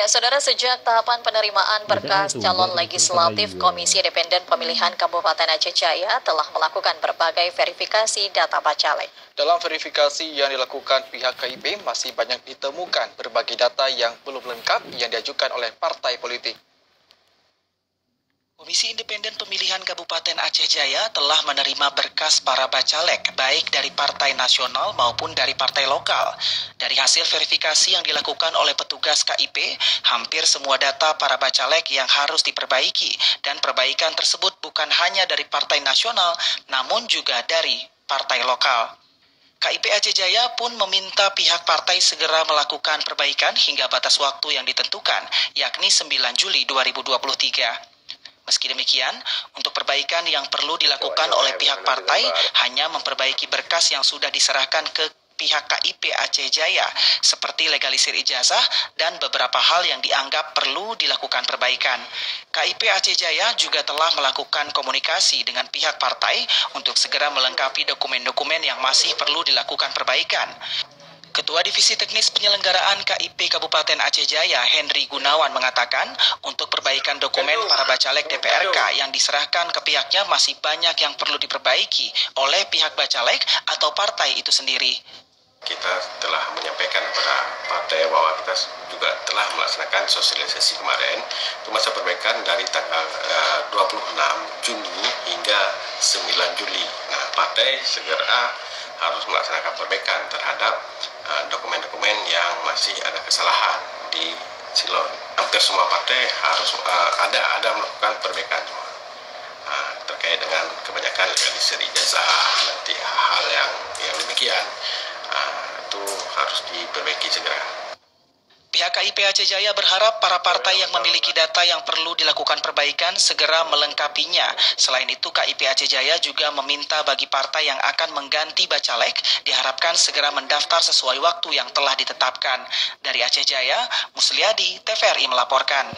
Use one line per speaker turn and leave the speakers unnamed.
Ya, saudara, sejak tahapan penerimaan berkas calon legislatif, Komisi Independen Pemilihan Kabupaten Aceh Jaya telah melakukan berbagai verifikasi data Bacalek.
Dalam verifikasi yang dilakukan pihak KIP, masih banyak ditemukan berbagai data yang belum lengkap yang diajukan oleh partai politik.
Komisi Independen Pemilihan Kabupaten Aceh Jaya telah menerima berkas para bacalek, baik dari partai nasional maupun dari partai lokal. Dari hasil verifikasi yang dilakukan oleh petugas KIP, hampir semua data para bacalek yang harus diperbaiki, dan perbaikan tersebut bukan hanya dari partai nasional, namun juga dari partai lokal. KIP Aceh Jaya pun meminta pihak partai segera melakukan perbaikan hingga batas waktu yang ditentukan, yakni 9 Juli 2023. Meski demikian, untuk perbaikan yang perlu dilakukan oleh pihak partai hanya memperbaiki berkas yang sudah diserahkan ke pihak KIP Aceh Jaya, seperti legalisir ijazah dan beberapa hal yang dianggap perlu dilakukan perbaikan. KIP Aceh Jaya juga telah melakukan komunikasi dengan pihak partai untuk segera melengkapi dokumen-dokumen yang masih perlu dilakukan perbaikan. Ketua Divisi Teknis Penyelenggaraan KIP Kabupaten Aceh Jaya, Henry Gunawan, mengatakan untuk perbaikan dokumen para bacalek DPRK yang diserahkan ke pihaknya masih banyak yang perlu diperbaiki oleh pihak bacalek atau partai itu sendiri.
Kita telah menyampaikan kepada partai bahwa kita juga telah melaksanakan sosialisasi kemarin untuk masa perbaikan dari tanggal 26 Juni hingga 9 Juli. Nah, partai segera harus melaksanakan perbaikan terhadap dokumen-dokumen yang masih ada kesalahan di silon. Hampir semua partai harus ada melakukan perbaikan terkait dengan kebanyakan legalisir ijazah, nanti hal yang demikian itu harus diperbaiki segera.
Pihak KIP Aceh Jaya berharap para partai yang memiliki data yang perlu dilakukan perbaikan segera melengkapinya. Selain itu, KIP Aceh Jaya juga meminta bagi partai yang akan mengganti bacalek diharapkan segera mendaftar sesuai waktu yang telah ditetapkan. Dari Aceh Jaya, Musliadi, TVRI melaporkan.